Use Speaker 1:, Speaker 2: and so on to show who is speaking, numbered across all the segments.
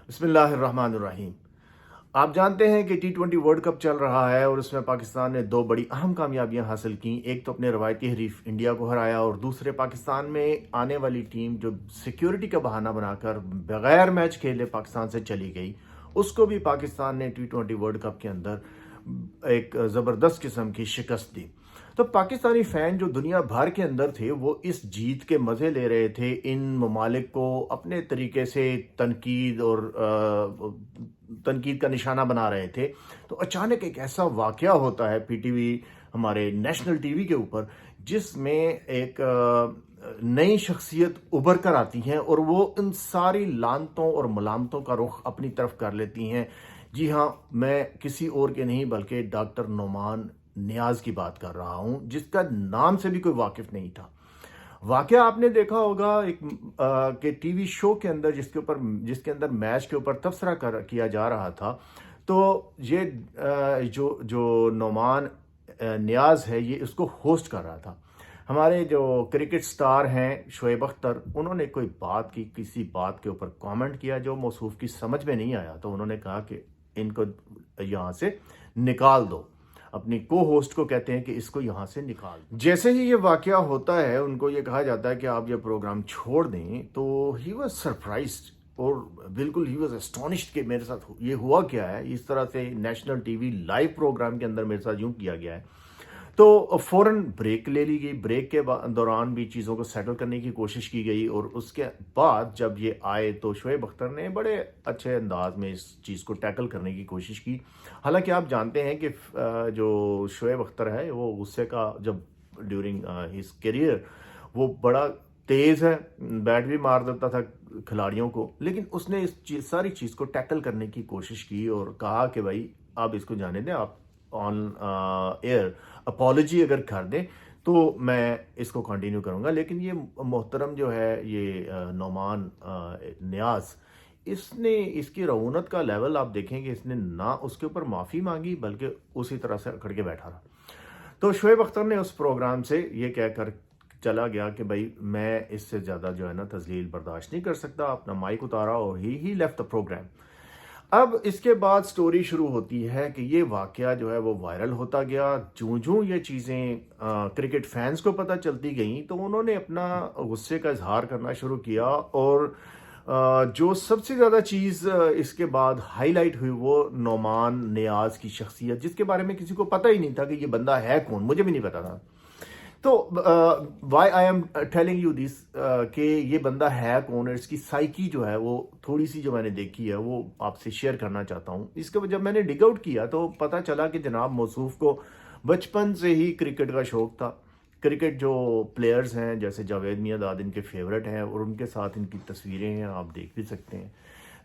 Speaker 1: بسم اللہ الرحمن الرحیم۔ آپ جانتے ہیں کہ T20 ورلڈ کپ چل رہا ہے اور اس میں پاکستان نے دو بڑی اہم کامیابیاں حاصل کیں۔ ایک تو اپنے روایتی حریف انڈیا کو ہرایا اور دوسرے پاکستان میں آنے والی ٹیم جو سیکیورٹی کا بہانہ بنا کر بغیر میچ کھیلے پاکستان سے چلی گئی، اس کو بھی پاکستان نے T20 ورلڈ کپ کے اندر ایک زبردست قسم کی شکست دی۔ تو پاکستانی فین جو دنیا بھر کے اندر تھے وہ اس جیت کے مزے لے رہے تھے، ان ممالک کو اپنے طریقے سے تنقید کا نشانہ بنا رہے تھے۔ تو اچانک ایک ایسا واقعہ ہوتا ہے پی ٹی وی، ہمارے نیشنل ٹی وی کے اوپر، جس میں ایک نئی شخصیت ابھر کر آتی ہیں اور وہ ان ساری لعنتوں اور ملامتوں کا رخ اپنی طرف کر لیتی ہیں۔ جی ہاں، میں کسی اور کے نہیں بلکہ ڈاکٹر نعمان نیاز کی بات کر رہا ہوں، جس کا نام سے بھی کوئی واقف نہیں تھا۔ واقعہ آپ نے دیکھا ہوگا ایک کہ ٹی وی شو کے اندر جس کے اندر میچ کے اوپر تبصرہ کیا جا رہا تھا، تو یہ جو نعمان نیاز ہے یہ اس کو ہوسٹ کر رہا تھا۔ ہمارے جو کرکٹ سٹار ہیں شعیب اختر، انہوں نے کوئی بات کی، کسی بات کے اوپر کامنٹ کیا جو موصوف کی سمجھ میں نہیں آیا، تو انہوں نے کہا کہ ان کو یہاں سے نکال دو۔ اپنی کو ہوسٹ کو کہتے ہیں کہ اس کو یہاں سے نکال دیں۔ جیسے ہی یہ واقعہ ہوتا ہے ان کو یہ کہا جاتا ہے کہ آپ یہ پروگرام چھوڑ دیں، تو ہی واز سرپرائزڈ اور بالکل ہی واز اسٹونشڈ کہ میرے ساتھ یہ ہوا کیا ہے۔ اس طرح سے national TV live programme کے اندر میرے ساتھ یوں کیا گیا ہے۔ تو فوراً بریک لے لی گئی، بریک کے دوران بھی چیزوں کو سیٹل کرنے کی کوشش کی گئی، اور اس کے بعد جب یہ آئے تو شعیب اختر نے بڑے اچھے انداز میں اس چیز کو ٹیکل کرنے کی کوشش کی۔ حالانکہ آپ جانتے ہیں کہ جو شعیب اختر ہے وہ غصے کا جب ڈیورنگ ہز کیریئر وہ بڑا تیز ہے، بیٹ بھی مار دیتا تھا کھلاڑیوں کو، لیکن اس نے اس ساری چیز کو ٹیکل کرنے کی کوشش کی اور کہا کہ بھائی آپ اس کو جانے دیں، آپ آن ایئر اپالوجی اگر کر دیں تو میں اس کو کنٹینیو کروں گا۔ لیکن یہ محترم جو ہے یہ نعمان نیاز، اس نے اس کی رعونت کا لیول آپ دیکھیں کہ اس نے نہ اس کے اوپر معافی مانگی بلکہ اسی طرح سے اکڑ کے بیٹھا رہا۔ تو شعیب اختر نے اس پروگرام سے یہ کہہ کر چلا گیا کہ بھائی میں اس سے زیادہ جو ہے نا تذلیل برداشت نہیں کر سکتا، اپنا مائک اتارا اور ہی لیفٹ دا پروگرام۔ اب اس کے بعد سٹوری شروع ہوتی ہے کہ یہ واقعہ جو ہے وہ وائرل ہوتا گیا۔ جوں یہ چیزیں کرکٹ فینس کو پتہ چلتی گئیں تو انہوں نے اپنا غصے کا اظہار کرنا شروع کیا، اور جو سب سے زیادہ چیز اس کے بعد ہائی لائٹ ہوئی وہ نعمان نیاز کی شخصیت، جس کے بارے میں کسی کو پتہ ہی نہیں تھا کہ یہ بندہ ہے کون، مجھے بھی نہیں پتا تھا۔ تو why I am telling you this کہ یہ بندہ ہے کون، اور اس کی سائیکی جو ہے وہ تھوڑی سی جو میں نے دیکھی ہے وہ آپ سے شیئر کرنا چاہتا ہوں۔ اس کے جب میں نے ڈگ آؤٹ کیا تو پتہ چلا کہ جناب موصوف کو بچپن سے ہی کرکٹ کا شوق تھا۔ کرکٹ جو پلیئرز ہیں جیسے جاوید میاں ان کے فیورٹ ہیں، اور ان کے ساتھ ان کی تصویریں ہیں، آپ دیکھ بھی سکتے ہیں۔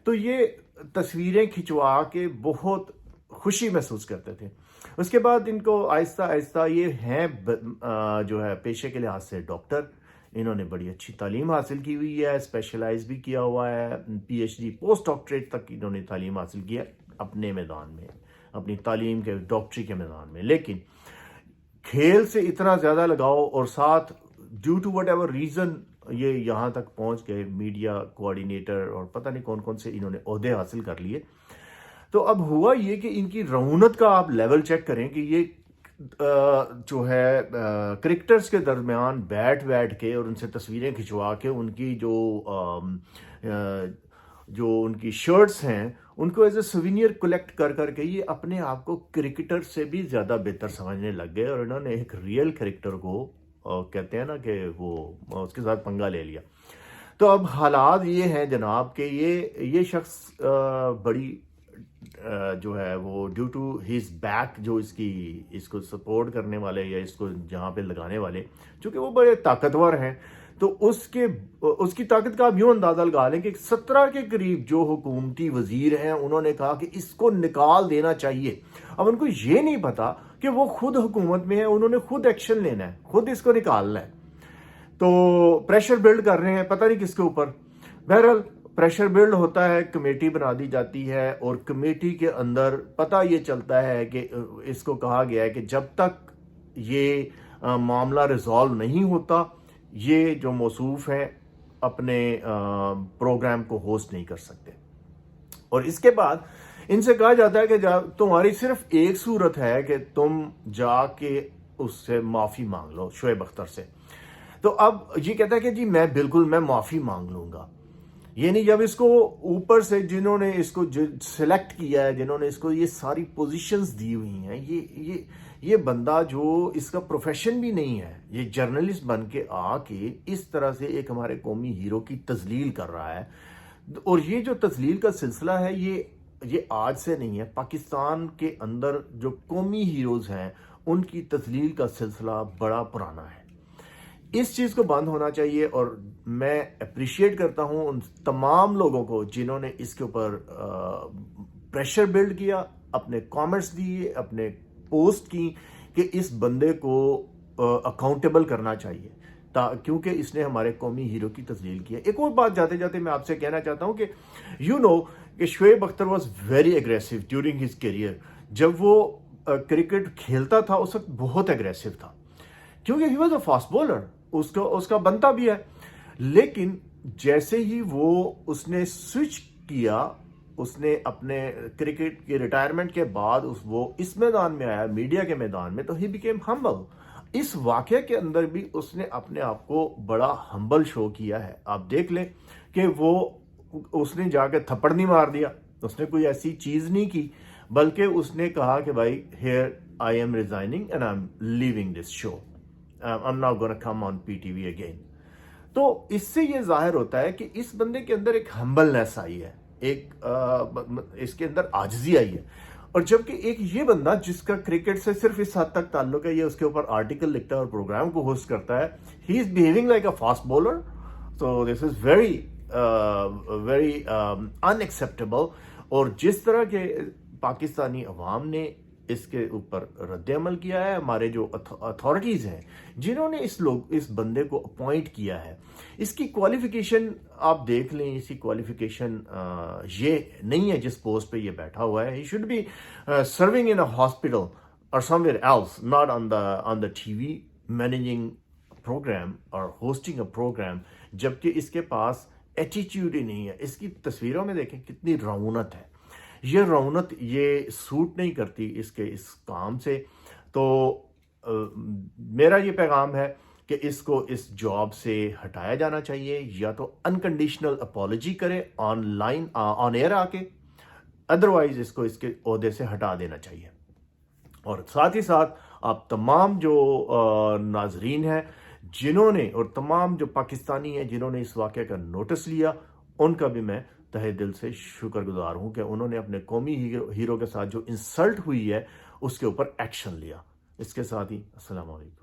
Speaker 1: تو یہ تصویریں کھنچوا کے بہت خوشی محسوس کرتے تھے۔ اس کے بعد ان کو آہستہ آہستہ، یہ ہیں جو ہے پیشے کے لحاظ سے ڈاکٹر، انہوں نے بڑی اچھی تعلیم حاصل کی ہوئی ہے، اسپیشلائز بھی کیا ہوا ہے، PhD post doctorate تک انہوں نے تعلیم حاصل کی ہے اپنے میدان میں، اپنی تعلیم کے ڈاکٹری کے میدان میں۔ لیکن کھیل سے اتنا زیادہ لگاؤ، اور ساتھ due to whatever reason یہ یہاں تک پہنچ گئے، میڈیا کوآرڈینیٹر اور پتہ نہیں کون کون سے انہوں نے عہدے حاصل کر لیے۔ تو اب ہوا یہ کہ ان کی رعونت کا آپ لیول چیک کریں کہ یہ جو ہے کرکٹرز کے درمیان بیٹھ کے اور ان سے تصویریں کھنچوا کے ان کی جو ان کی شرٹس ہیں ان کو ایز اے سوینئر کلیکٹ کر کے یہ اپنے آپ کو کرکٹر سے بھی زیادہ بہتر سمجھنے لگ گئے، اور انہوں نے ایک ریئل کرکٹر کو کہتے ہیں نا کہ وہ اس کے ساتھ پنگا لے لیا۔ تو اب حالات یہ ہیں جناب کہ یہ شخص بڑی جو ہے وہ ڈیو ٹو ہز بیک، جو اس کو سپورٹ کرنے والے یا اس کو جہاں پہ لگانے والے، چونکہ وہ بڑے طاقتور ہیں، تو اس کی طاقت کا آپ یوں اندازہ لگا لیں کہ 17 کے قریب جو حکومتی وزیر ہیں انہوں نے کہا کہ اس کو نکال دینا چاہیے۔ اب ان کو یہ نہیں پتا کہ وہ خود حکومت میں ہیں، انہوں نے خود ایکشن لینا ہے، خود اس کو نکالنا ہے، تو پریشر بلڈ کر رہے ہیں، پتہ نہیں کس کے اوپر۔ بہرحال پریشر بلڈ ہوتا ہے، کمیٹی بنا دی جاتی ہے، اور کمیٹی کے اندر پتہ یہ چلتا ہے کہ اس کو کہا گیا ہے کہ جب تک یہ معاملہ ریزالو نہیں ہوتا یہ جو موصوف ہیں اپنے پروگرام کو ہوسٹ نہیں کر سکتے۔ اور اس کے بعد ان سے کہا جاتا ہے کہ تمہاری صرف ایک صورت ہے کہ تم جا کے اس سے معافی مانگ لو، شعیب اختر سے. تو اب یہ کہتا ہے کہ جی میں معافی مانگ لوں گا. یعنی جب اس کو اوپر سے جنہوں نے اس کو سلیکٹ کیا ہے، جنہوں نے اس کو یہ ساری پوزیشنز دی ہوئی ہیں، یہ بندہ جو اس کا پروفیشن بھی نہیں ہے، یہ جرنلسٹ بن کے آ کے اس طرح سے ایک ہمارے قومی ہیرو کی تذلیل کر رہا ہے. اور یہ جو تذلیل کا سلسلہ ہے یہ آج سے نہیں ہے. پاکستان کے اندر جو قومی ہیروز ہیں ان کی تذلیل کا سلسلہ بڑا پرانا ہے. اس چیز کو بند ہونا چاہیے. اور میں اپریشیٹ کرتا ہوں ان تمام لوگوں کو جنہوں نے اس کے اوپر پریشر بلڈ کیا، اپنے کامنٹس دیے، اپنے پوسٹ کی کہ اس بندے کو اکاؤنٹیبل کرنا چاہیے، کیونکہ اس نے ہمارے قومی ہیرو کی تذلیل کی ہے. ایک اور بات جاتے جاتے میں آپ سے کہنا چاہتا ہوں کہ کہ Shoaib Akhtar was very aggressive during his career. جب وہ کرکٹ کھیلتا تھا اس وقت بہت اگریسو تھا، کیونکہ he was a fast bowler, اس کا بنتا بھی ہے. لیکن جیسے ہی اس نے سوئچ کیا، اس نے اپنے کرکٹ کے ریٹائرمنٹ کے بعد وہ اس میدان میں آیا، میڈیا کے میدان میں، تو ہی بیکیم ہمبل. اس واقعے کے اندر بھی اس نے اپنے آپ کو بڑا ہمبل شو کیا ہے. آپ دیکھ لیں کہ اس نے جا کے تھپڑ نہیں مار دیا، اس نے کوئی ایسی چیز نہیں کی، بلکہ اس نے کہا کہ بھائی here I am resigning and I am leaving this show, I'm not gonna come on PTV again. تو اس سے یہ ظاہر ہوتا ہے کہ اس بندے کے اندر ایک ہمبلنس آئی ہے، اس کے اندر عاجزی آئی ہے. اور جبکہ ایک یہ بندہ جس کا کرکٹ سے صرف اس حد تک تعلق ہے، یہ اس کے اوپر آرٹیکل لکھتا ہے اور پروگرام کو ہوسٹ کرتا ہے، he is behaving like a fast bowler. So this is very unacceptable. اور جس طرح کے پاکستانی عوام نے اس کے اوپر رد عمل کیا ہے، ہمارے جو اتھارٹیز ہیں جنہوں نے اس بندے کو اپوائنٹ کیا ہے، اس کی کوالیفیکیشن آپ دیکھ لیں. اس کی کوالیفیکیشن یہ نہیں ہے جس پوسٹ پہ یہ بیٹھا ہوا ہے. He should be serving in a hospital اور somewhere else, not on the T V managing program اور ہوسٹنگ اے پروگرام. جبکہ اس کے پاس ایٹیٹیوڈ ہی نہیں ہے. اس کی تصویروں میں دیکھیں کتنی رعونت ہے. یہ رعونت یہ سوٹ نہیں کرتی اس کام سے. تو میرا یہ پیغام ہے کہ اس کو اس جاب سے ہٹایا جانا چاہیے، یا تو انکنڈیشنل اپالوجی کرے آن ایئر آ کے، ادروائز اس کو اس کے عہدے سے ہٹا دینا چاہیے. اور ساتھ ہی ساتھ آپ تمام جو ناظرین ہیں جنہوں نے، اور تمام جو پاکستانی ہیں جنہوں نے اس واقعے کا نوٹس لیا، ان کا بھی میں تہہ دل سے شکر گزار ہوں کہ انہوں نے اپنے قومی ہیرو کے ساتھ جو انسلٹ ہوئی ہے اس کے اوپر ایکشن لیا. اس کے ساتھ ہی السلام علیکم.